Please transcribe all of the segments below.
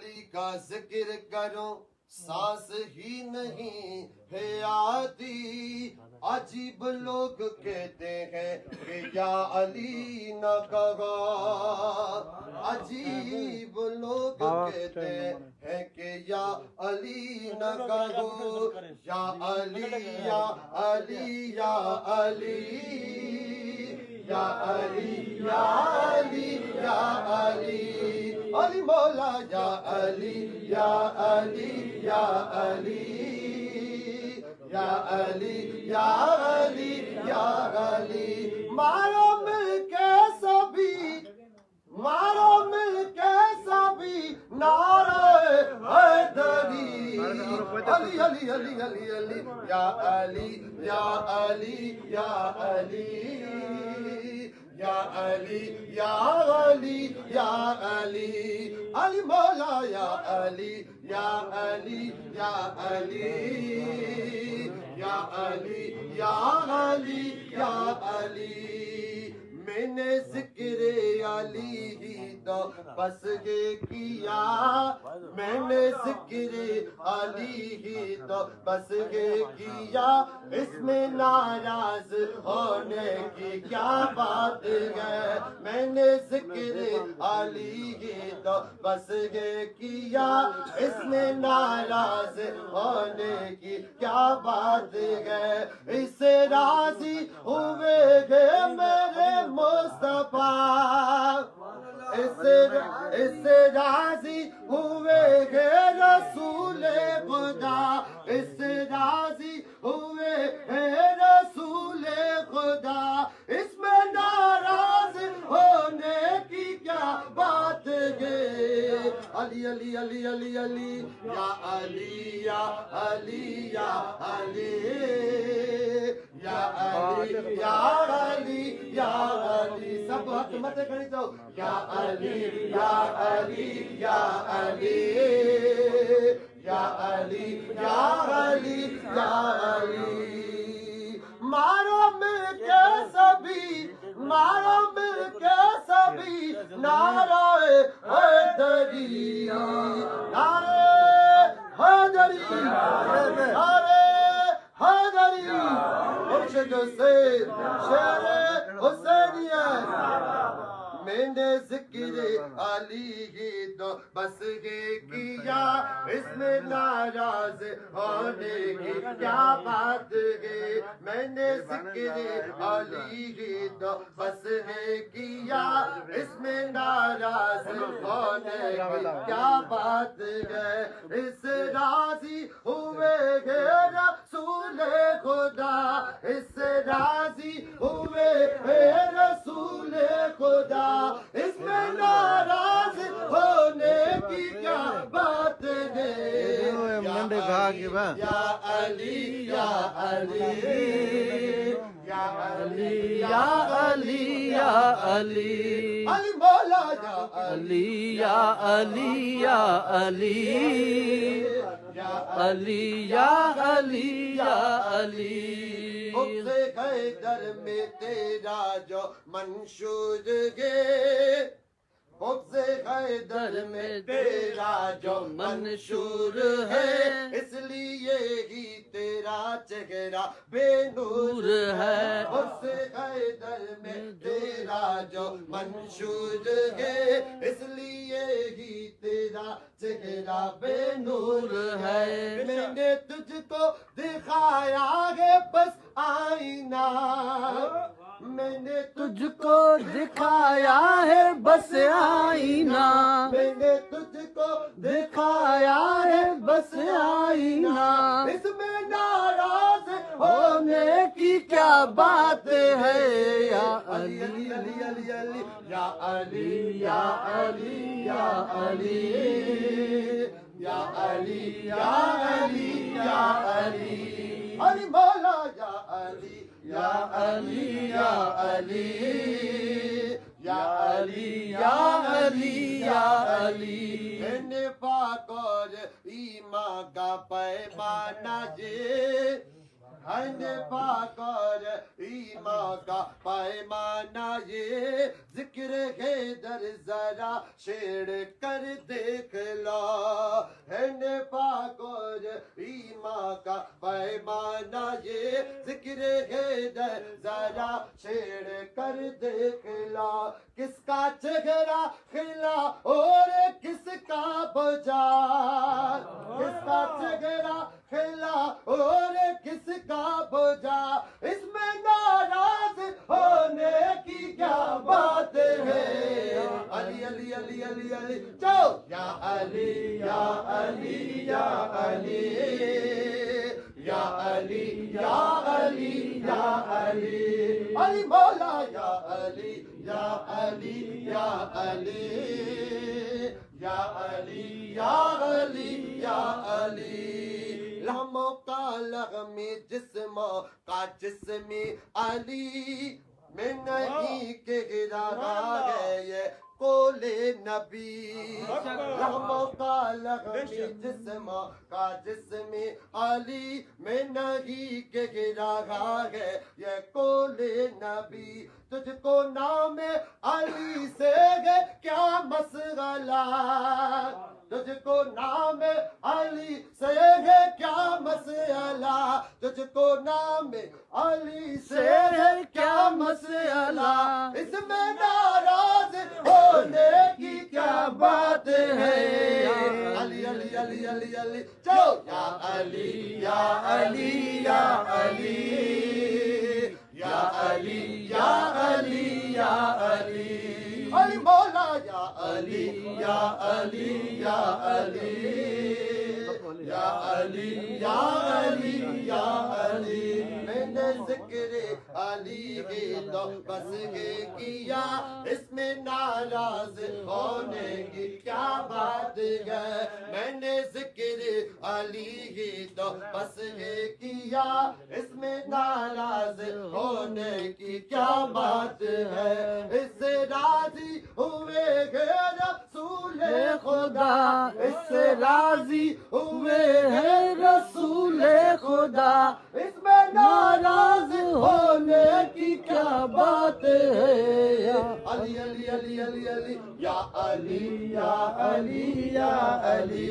علی کا ذکر کرو سانس ہی نہیں ہے آتی. عجیب لوگ کہتے ہیں کہ یا علی نہ کہو. عجیب لوگ کہتے ہیں کہ یا علی نہ کہو. یا علی یا علی یا علی یا علی یا علی یا علی. علی مولا یا علی یا علی یا علی یا علی یا علی یا علی. مارو مل کے سبھی مارو مل کے سبھی نعرہ حیدری. علی علی علی علی علی یا علی یا علی یا علی یا علی یا علی یا علی. علی مولا یا علی یا علی یا علی یا علی یا علی یا علی. میں نے ذکر علی ہی تو بس یہ کیا. میں نے ذکر علی ہی تو بس یہ کیا. اس میں ناراض ہونے کی کیا بات ہے. میں نے ذکر علی ہی تو بس یہ کیا. اس میں ناراض ہونے کی کیا بات ہے. اس سے راضی ہوئے گے میرے مصطفیٰ. اس سے راضی ہوئے گے رسول خدا. اس سے راضی ہوئے ہیں رسول خدا. اس میں ناراض ہونے کی کیا بات ہے. علی علی علی علی علی یا علی یا علی یا علی یا علی یا علی یا علی. سب ہاتھ مت کھڑی جاؤ. یا علی یا علی یا علی یا علی یا علی یا علی. مارو مل کے سبھی مارو مل کے سبھی نعرہ حیدری. نعرہ حیدری نعرہ حیدری. مرشد حسین شیر حسینیت. میں نے ذکر علی ہی تو بس یہ کیا. اس میں ناراض ہونے کی کیا بات ہے. میں نے ذکر علی ہی تو بس یہ کیا. اس میں ناراض ہونے کی کیا بات ہے. اس راضی ہوئے گے رسول خدا. اس راضی ہوئے ہیں رسول خدا. اس میں ناراض ہونے کی کیا بات ہے. یا علی یا علی یا علی یا علی یا علی. علی مولا یا علی یا علی یا علی یا علی یا علی یا علی. حیدر میں تیرا جو منشور ہے. بغض حیدر میں تیرا جو منشور ہے. اس لیے ہی تیرا چہرہ بے نور ہے. بغض حیدر میں تیرا جو منشور ہے. اس لیے ہی تیرا چہرہ بے نور ہے. میں نے تجھ کو دکھایا ہے بس آئینہ. میں نے تجھ کو دکھایا ہے بس آئینہ. میں نے تجھ کو دکھایا ہے بس آئینہ. اس میں ناراض ہونے کی کیا بات ہے. یا علی علی علی علی علی یا علی یا علی یا علی یا علی یا علی یا علی. علی مولا یا علی یا علی یا علی یا علی یا علی یا علی. نفاق اور ایمان کا پیمانہ یہ پاک اور ایمان کا پیمانہ یہ ذکر حیدر ذرا شیڑ کر دیکھ لو پاک اور ایمان کا پیمانہ یہ ذکر حیدر ذرا شیڑ کر دیکھ لو کس کا چہرہ کھلا اور کس کا بجا کس کا چہرہ کھلا اور کس کا بجا اس میں ناراض ہونے کی کیا بات ہے علی علی علی علی علی چو یا علی یا علی یا علی یا علی یا علی یا علی علی مولا یا علی یا علی یا علی یا علی یا علی یا علی لہموں کا لغمی جسم کا جسمی علی میں نہیں کہہ رہا ہے یہ قول نبی لہموں کا لغمی جسم کا جسمی علی میں نہیں کہہ رہا ہے یہ قول نبی تجھ کو نام علی سے ہے کیا مسئلہ تجھ کو نام علی سے ہے کیا مسئلہ تجھ کو نام علی سے ہے کیا مسئلہ اس میں ناراض ہونے کی کیا بات ہے علی علی علی علی علی چو یا علی یا علی یا علی یا علی یا علی یا علی علی مولا یا علی یا علی یا علی یا علی یا علی یا علی میں نے ذکر علی کی تو بس یہ کیا اس میں ناراض ہونے کی کیا بات ہے میں نے ذکر علی کی تو بس یہ کیا اس میں ناراض ہونے کی کیا بات ہے اس سے راضی ہوئے گے رسول خدا اس سے راضی ہوئے ہیں رسول خدا اس میں ناراض ہونے کی کیا بات ہے علی علی علی علی علی یا علی یا علی یا علی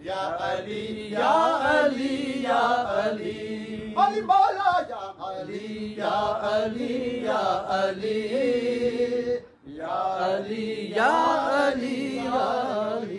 یا علی یا علی یا علی علی مولا یا علی یا علی یا علی یا علی یا علی یا علی